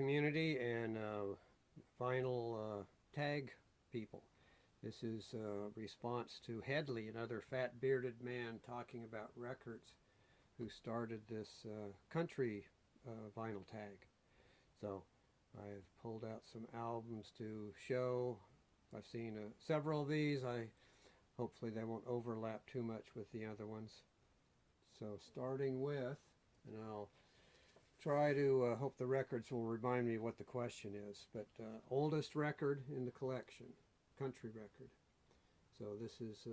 community and vinyl tag people. This is a response to Hedley, another fat bearded man talking about records, who started this country vinyl tag. So I've pulled out some albums to show. I've seen several of these. Hopefully they won't overlap too much with the other ones. So starting with, and I'll try to hope the records will remind me what the question is, but oldest record in the collection, country record. So this is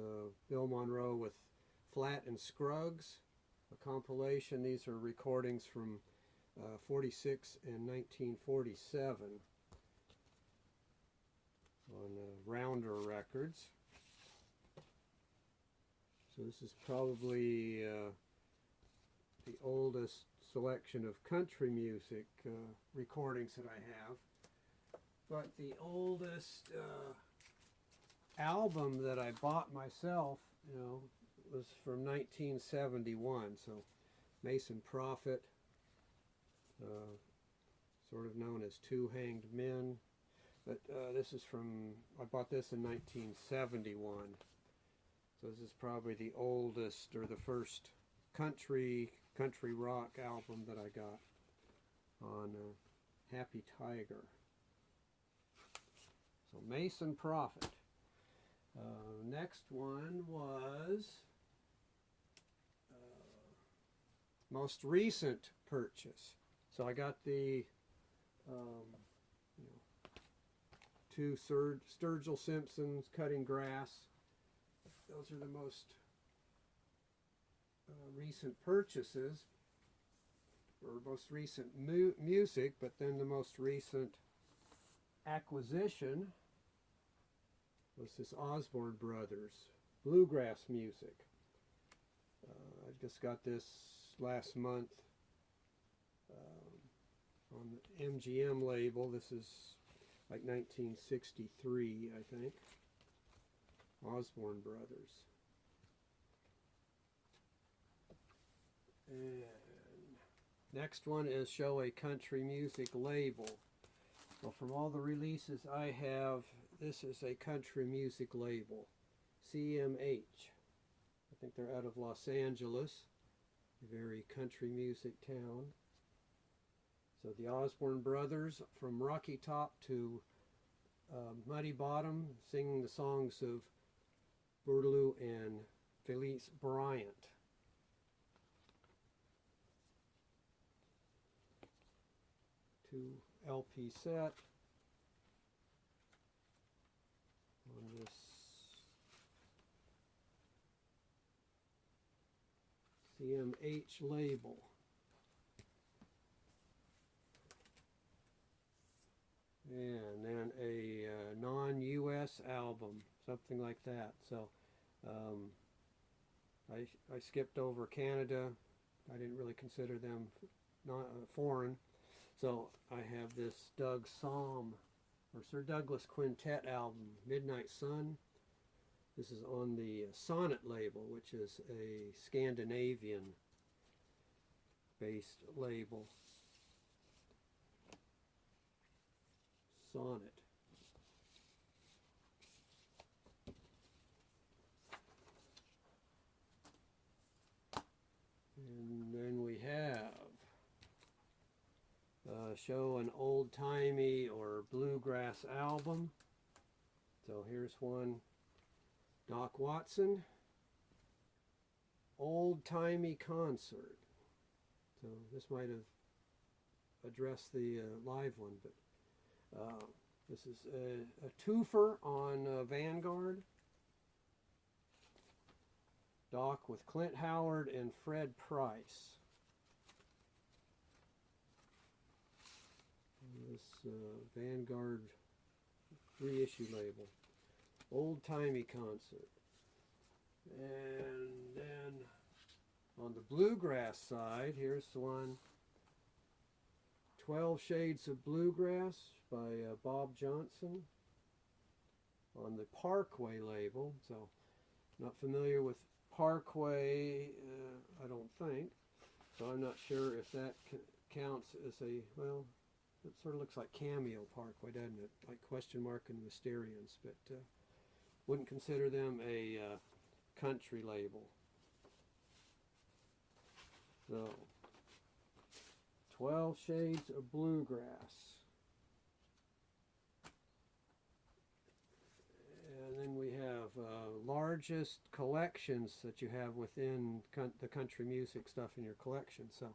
Bill Monroe with Flat and Scruggs, a compilation. These are recordings from 46 and 1947 on Rounder Records. So this is probably the oldest selection of country music recordings that I have. But the oldest album that I bought myself, was from 1971. So Mason Prophet, sort of known as Two Hanged Men. But this is I bought this in 1971. So this is probably the oldest or the first country rock album that I got on Happy Tiger. So Mason Prophet. Next one was most recent purchase. So I got the two Sturgill Simpsons Cutting Grass. Those are the most recent purchases, or most recent music, but then the most recent acquisition was this Osborne Brothers bluegrass music. I just got this last month on the MGM label. This is like 1963, I think. Osborne Brothers. And next one is Show a Country Music Label. Well, from all the releases I have, this is a country music label, CMH. I think they're out of Los Angeles, a very country music town. So the Osborne Brothers, from Rocky Top to Muddy Bottom, singing the songs of Bourdaloue and Felice Bryant. Two LP set on this CMH label. And then a non-US album, something like that. So I skipped over Canada. I didn't really consider them not foreign. So I have this Doug Psalm, or Sir Douglas Quintet album, Midnight Sun. This is on the Sonnet label, which is a Scandinavian based label. Sonnet. And then we have show an old-timey or bluegrass album. So here's one, Doc Watson, Old-Timey Concert. So this might have addressed the live one, but this is a twofer on Vanguard. Doc with Clint Howard and Fred Price. This Vanguard reissue label. Old-timey concert. And then on the bluegrass side, here's the one, 12 Shades of Bluegrass by Bob Johnson on the Parkway label. So not familiar with Parkway, I don't think. So I'm not sure if that counts as a, well, It sort of looks like Cameo Parkway, doesn't it? Like Question Mark and Mysterians, but wouldn't consider them a country label. So, 12 Shades of Bluegrass. And then we have largest collections that you have within the country music stuff in your collection. So,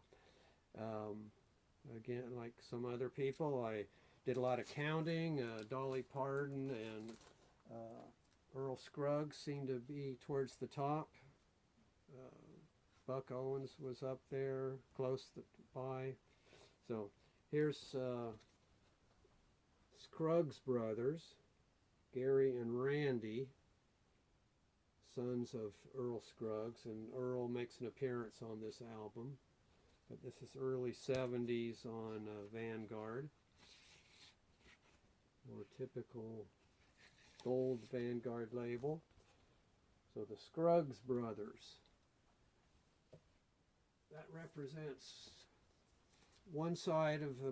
again, like some other people, I did a lot of counting. Dolly Parton and Earl Scruggs seem to be towards the top. Buck Owens was up there, close by. So here's Scruggs brothers, Gary and Randy, sons of Earl Scruggs, and Earl makes an appearance on this album. But this is early 70s on Vanguard. More typical gold Vanguard label. So the Scruggs brothers. That represents one side of the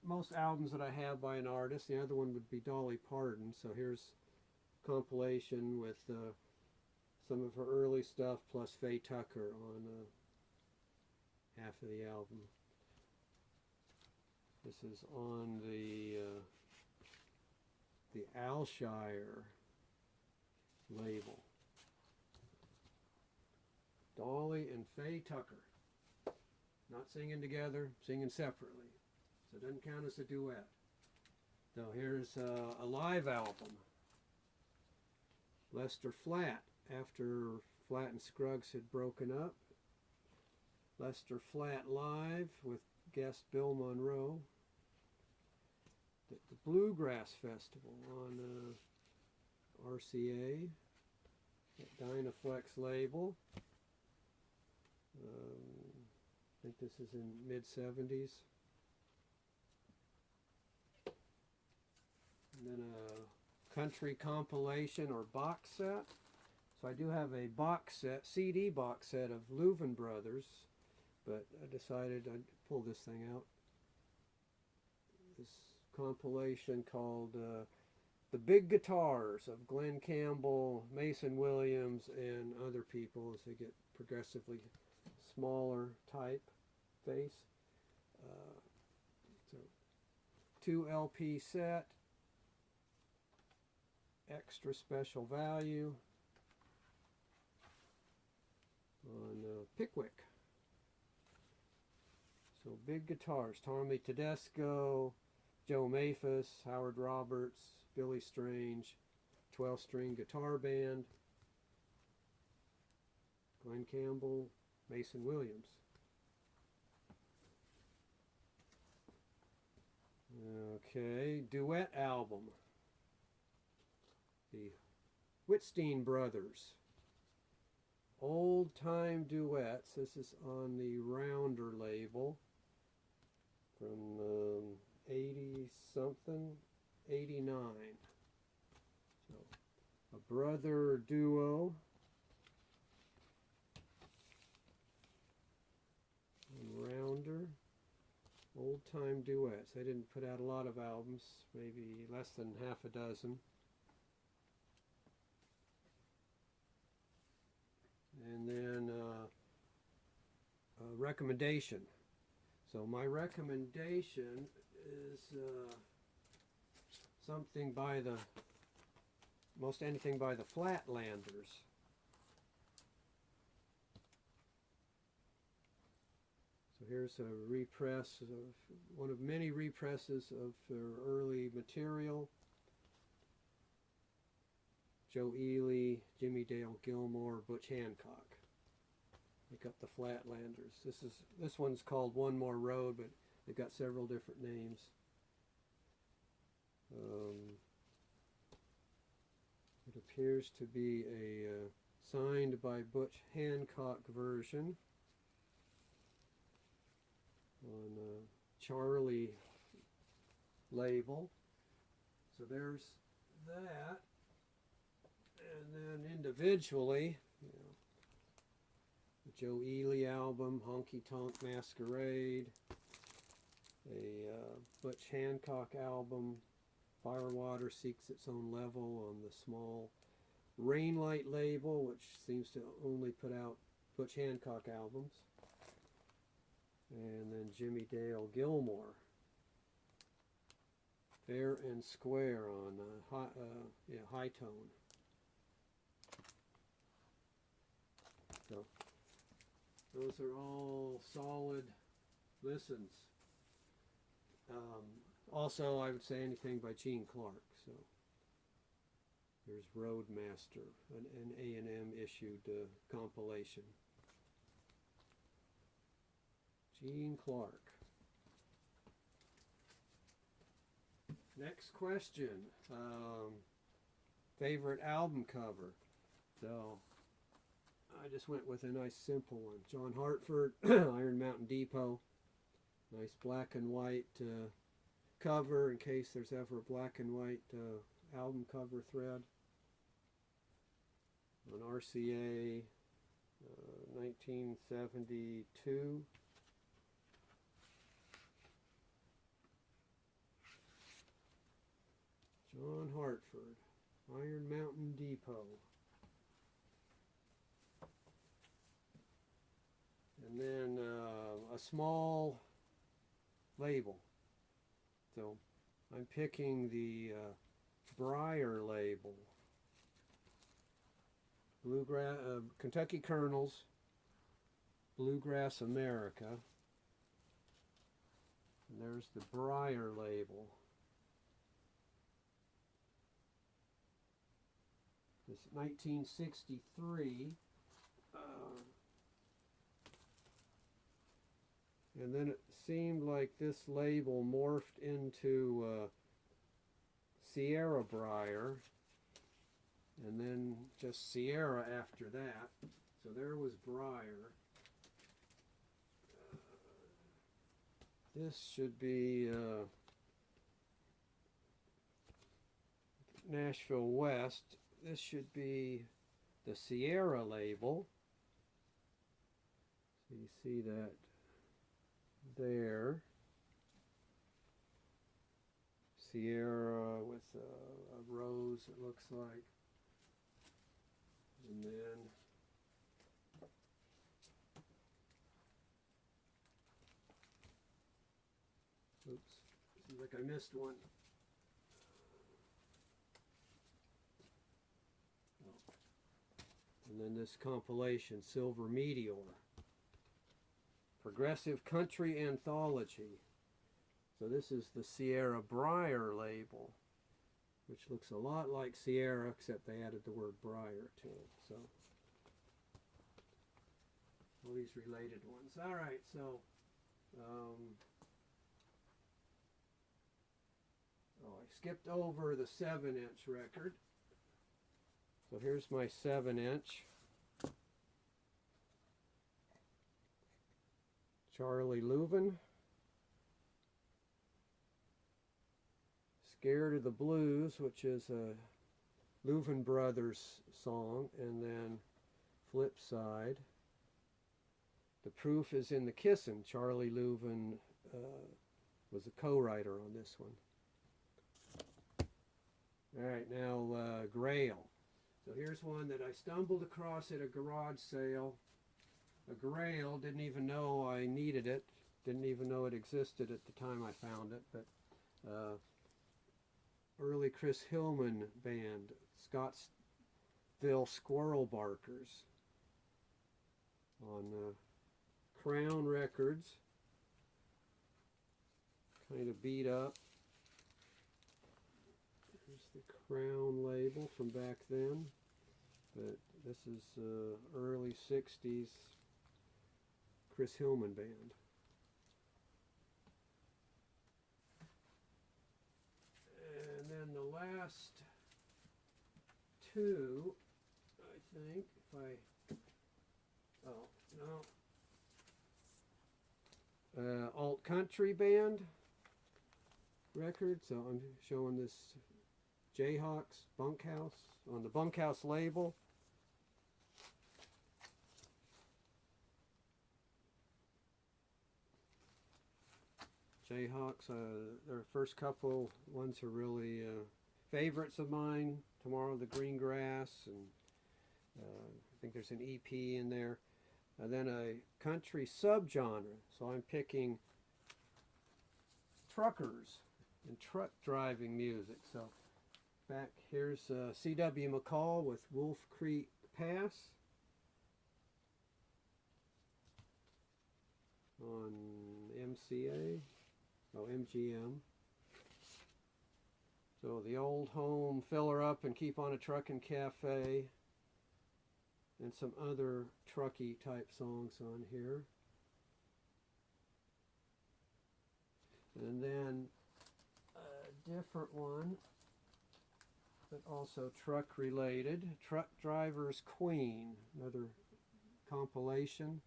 most albums that I have by an artist. The other one would be Dolly Parton. So here's a compilation with some of her early stuff plus Faye Tucker on half of the album. This is on the Alshire label. Dolly and Faye Tucker. Not singing together, singing separately. So it doesn't count as a duet. So here's a live album. Lester Flatt, after Flatt and Scruggs had broken up. Lester Flatt live with guest Bill Monroe. The Bluegrass Festival on RCA, Dynaflex label. I think this is in mid-70s. And then a country compilation or box set. So I do have a box set, CD box set of Louvin Brothers, but I decided I'd pull this thing out. This compilation called The Big Guitars of Glenn Campbell, Mason Williams, and other people as they get progressively smaller type face. So 2 LP set, extra special value on Pickwick. So big guitars, Tommy Tedesco, Joe Maphis, Howard Roberts, Billy Strange, 12-string guitar band, Glenn Campbell, Mason Williams. Okay, duet album. The Whitstein Brothers. Old Time Duets. This is on the Rounder label from 80-something, 89. So, a brother duo. Rounder, Old Time Duets. They didn't put out a lot of albums, maybe less than half a dozen. And then a recommendation. So my recommendation is something by most anything by the Flatlanders. So here's a repress of one of many represses of their early material. Joe Ely, Jimmy Dale Gilmore, Butch Hancock make up the Flatlanders. This one's called One More Road, but they've got several different names. It appears to be a signed by Butch Hancock version on a Charlie label. So there's that. And then individually, the Joe Ely album, Honky Tonk Masquerade, a Butch Hancock album, Firewater Seeks Its Own Level, on the small Rainlight label, which seems to only put out Butch Hancock albums. And then Jimmy Dale Gilmore, Fair and Square on high tone. So those are all solid listens. Also, I would say anything by Gene Clark. So there's Roadmaster, an A&M issued compilation. Gene Clark. Next question. Favorite album cover. So I just went with a nice simple one. John Hartford, Iron Mountain Depot. Nice black and white cover in case there's ever a black and white album cover thread. On RCA 1972. John Hartford, Iron Mountain Depot. And then a small label. So I'm picking the Briar label. Bluegrass, Kentucky Colonels, Bluegrass America. And there's the Briar label. This 1963. And then it seemed like this label morphed into Sierra Briar, and then just Sierra after that. So there was Briar. This should be Nashville West. This should be the Sierra label. So you see that there. Sierra with a rose, it looks like. And then oops, seems like I missed one. And then this compilation, Silver Meteor, Progressive Country Anthology. So this is the Sierra Briar label, which looks a lot like Sierra, except they added the word Briar to it. So all these related ones. All right, so I skipped over the 7-inch record. So here's my 7-inch. Charlie Louvin, Scared of the Blues, which is a Louvin Brothers song, and then flip side. The Proof is in the Kissin'. Charlie Louvin was a co-writer on this one. All right, now Grail. So here's one that I stumbled across at a garage sale. A Grail, didn't even know I needed it, didn't even know it existed at the time I found it, but early Chris Hillman band, Scottsville Squirrel Barkers, on Crown Records, kind of beat up. Here's the Crown label from back then, but this is early 60s Chris Hillman band. And then the last two, I think, alt country band record. So I'm showing this Jayhawks Bunkhouse on the Bunkhouse label. Jayhawks. Their first couple ones are really favorites of mine. Tomorrow the Green Grass, and I think there's an EP in there. And then a country subgenre. So I'm picking truckers and truck driving music. So back here's C.W. McCall with Wolf Creek Pass on MCA, MGM. So the old home, fill her up and keep on a truckin' cafe, and some other trucky type songs on here. And then a different one, but also truck related, Truck Driver's Queen, another compilation.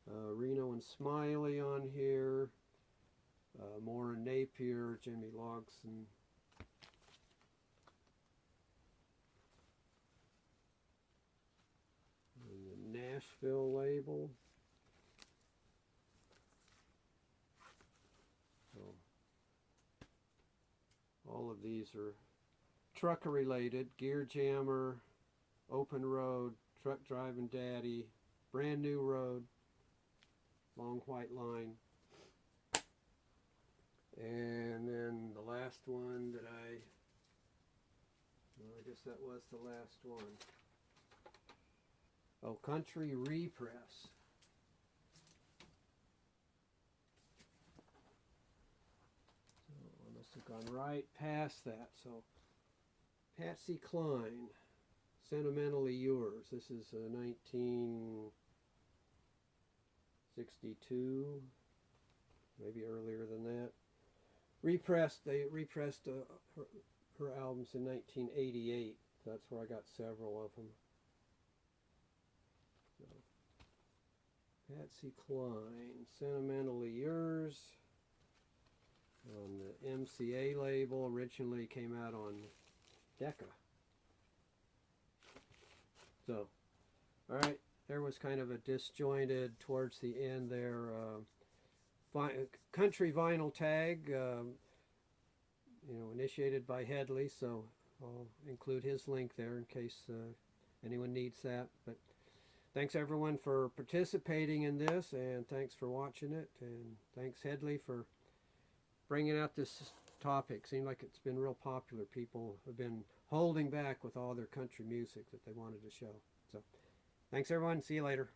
Reno and Smiley on here, Moore and Napier, Jimmy Logson. And the Nashville label. So all of these are trucker related: Gear Jammer, Open Road, Truck Driving Daddy, Brand New Road, Long White Line. And then the last one that I guess that was the last one. Oh, Country Repress. So I must have gone right past that. So Patsy Cline, Sentimentally Yours. This is 1962, maybe earlier than that. They repressed her albums in 1988. So that's where I got several of them. So, Patsy Cline, Sentimentally Yours, on the MCA label. Originally came out on Decca. So, all right, there was kind of a disjointed towards the end there. Country vinyl tag, initiated by Hedleys, so I'll include his link there in case anyone needs that. But thanks everyone for participating in this, and thanks for watching it, and thanks Hedley for bringing out this topic. Seemed like it's been real popular. People have been holding back with all their country music that they wanted to show. So thanks everyone. See you later.